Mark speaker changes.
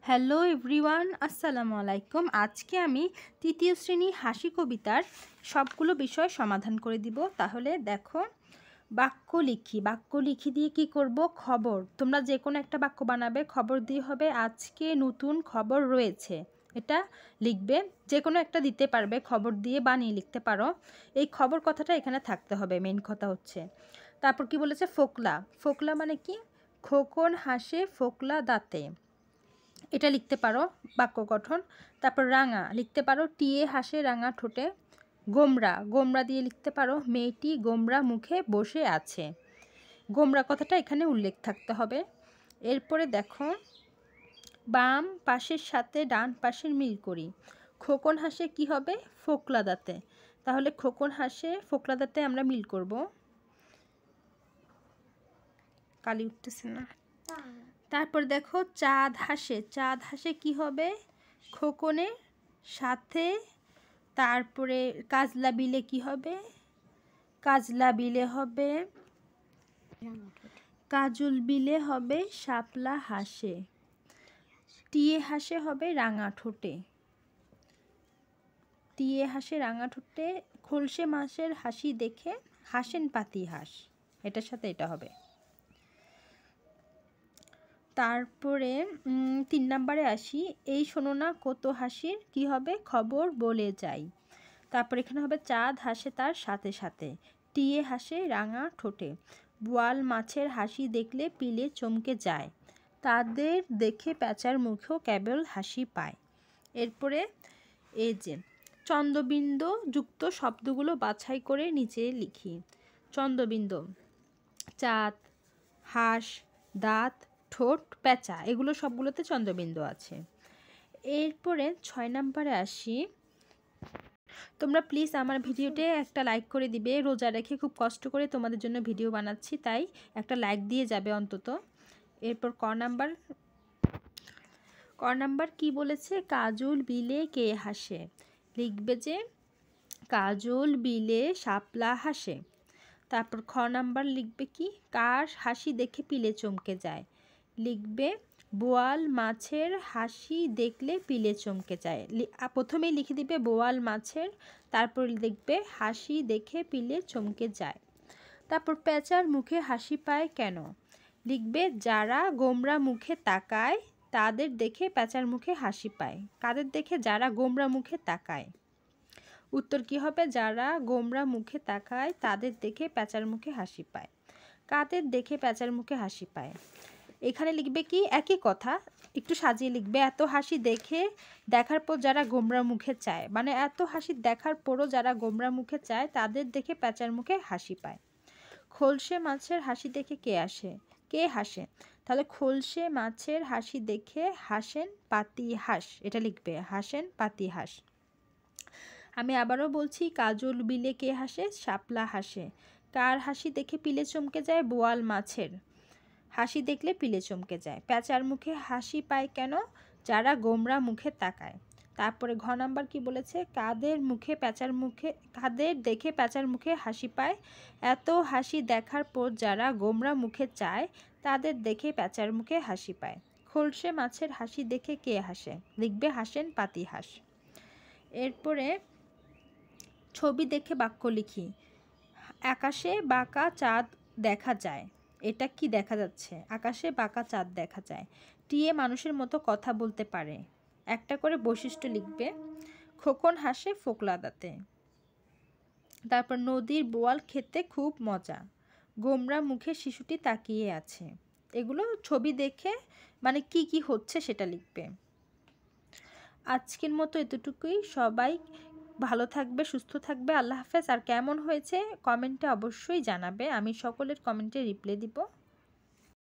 Speaker 1: Hello everyone, আসসালামু আলাইকুম। আজকে আমি তৃতীয় শ্রেণী হাসি কবিতার সবগুলো বিষয় সমাধান করে দিব। তাহলে দেখো, বাক্য লিখি দিয়ে কি করব? খবর। তোমরা যে কোনো একটা বাক্য বানাবে, খবর দিয়ে হবে আজকে নতুন খবর রয়েছে, এটা লিখবে। যে কোনো একটা দিতে পারবে, খবর দিয়ে বানিয়ে লিখতে পারো। এই খবর কথাটা এখানে থাকতে হবে, মেইন কথা হচ্ছে। তারপর কি বলেছে? ফোকলা। ফোকলা মানে কি? খোকন হাসে ফোকলা দাঁতে, এটা লিখতে পারো বাক্য গঠন। তারপর রাঙা লিখতে পারো টিয়ে হাসে রাঙা ঠোঁটে। গোমরা, গোমরা দিয়ে লিখতে পারো মেয়েটি গোমরা মুখে বসে আছে। গোমরা কথাটা এখানে উল্লেখ থাকতে হবে। এরপরে দেখো, বাম পাশের সাথে ডান পাশের মিল করি। খোকন হাসে কি হবে? ফোকলা দাঁতে। তাহলে খোকন হাসে ফোকলা দাঁতে আমরা মিল করব। কালি উঠতেছে না। তারপর দেখো, চাঁদ হাসে। চাঁদ হাসে কি হবে? খোকনের সাথে। তারপরে কাজলা বিলে কি হবে? কাজলা বিলে হবে কাজল বিলে হবে শাপলা হাসে। টিয়ে হাসে হবে রাঙা ঠোঁটে। টিয়ে হাসে রাঙা ঠোঁটে। খোলসে মাছের হাসি দেখে হাসেন পাতি হাঁস, এটার সাথে এটা হবে। তারপরে 3 নম্বরে আসি। এই শোনো না কত হাসির কি হবে? খবর বলে যাই। তারপর এখানে হবে চাঁদ হাসে তার সাথে সাথে। টিয়ে হাসে রাঙা ঠোঁটে। বোয়াল মাছের হাসি দেখলে পিলে চমকে যায়। তাদের দেখে প্যাঁচার মুখেও কেবল হাসি পায়। এরপরে এই যে চন্দ্রবিন্দু যুক্ত শব্দগুলো বাছাই করে নিচে লিখি। চন্দ্রবিন্দু, চাঁদ, হাঁস, দাঁত, ঠোঁট, প্যাঁচা, এগুলো সবগুলোতে চন্দ্রবিন্দু আছে। এরপরে 6 নম্বরে আসি। তোমরা প্লিজ আমার ভিডিওতে একটা লাইক করে দিবে। রোজা রেখে খুব কষ্ট করে তোমাদের জন্য ভিডিও বানাচ্ছি, তাই একটা লাইক দিয়ে যাবে অন্তত। এরপর ক নাম্বার কি বলেছে? কাজল বিলে কে হাসে। লিখবে যে কাজল বিলে শাপলা হাসে। তারপর খ নাম্বার লিখবে কি? কার হাসি দেখে পিলে চমকে যায়। লিখবে বোয়াল মাছের হাসি দেখলে পিলে চমকে যায়। প্রথমেই লিখে দিবে বোয়াল মাছের, তারপর লিখবে হাসি দেখে পিলে চমকে যায়। তারপর প্যাঁচার মুখে হাসি পায় কেন? লিখবে যারা গোমরা মুখে তাকায় তাদের দেখে প্যাঁচার মুখে হাসি পায়। কাদের দেখে? যারা গোমরা মুখে তাকায়। উত্তর কি হবে? যারা গোমরা মুখে তাকায় তাদের দেখে প্যাঁচার মুখে হাসি পায়। কাদের দেখে প্যাঁচার মুখে হাসি পায়? এখানে লিখবে কি? একই কথা, একটু সাজিয়ে লিখবে। এত হাসি দেখার পর যারা গোমরা মুখে চায়, মানে এত হাসি দেখার পরও যারা গোমরা মুখে চায় তাদের দেখে প্যাঁচার মুখে হাসি পায়। খোলসে মাছের হাসি দেখে কে হাসে? তাহলে খোলসে মাছের হাসি দেখে হাসেন পাতি হাঁস, এটা লিখবে হাসেন পাতি হাঁস। আমি আবারও বলছি, কাজল বিলে কে হাসে? শাপলা হাসে। কার হাসি দেখে পিলে চমকে যায়? বোয়াল মাছের হাসি দেখলে পিলে চমকে যায়। প্যাঁচার মুখে হাসি পায় কেন? যারা গোমরা মুখে তাকায়। তারপরে ঘ নাম্বার কি বলেছে? কাদের দেখে প্যাঁচার মুখে হাসি পায়? এত হাসি দেখার পর যারা গোমরা মুখে চায় তাদের দেখে প্যাঁচার মুখে হাসি পায়। খোলসে মাছের হাসি দেখে কে হাসে? লিখবে হাসেন পাতি হাঁস। এরপরে ছবি দেখে বাক্য লিখি। আকাশে বাঁকা চাঁদ দেখা যায়। এটা কি দেখা যাচ্ছে? আকাশে বাঁকা চাঁদ দেখা যায়। টিয়ে মানুষের মতো কথা বলতে পারে। একটা করে বৈশিষ্ট্য লিখবে। খোকন হাসে ফোকলা দাঁতে। তারপর নদীর বোয়াল খেতে খুব মজা। গোমরা মুখে শিশুটি তাকিয়ে আছে। এগুলো ছবি দেখে মানে কি কি হচ্ছে সেটা লিখবে। আজকের মতো এতটুকুই। সবাই ভালো থাকবে, সুস্থ থাকবে। আল্লাহ হাফেজ। আর কেমন হয়েছে কমেন্টে অবশ্যই জানাবে, আমি সকলের কমেন্টে রিপ্লাই দিব।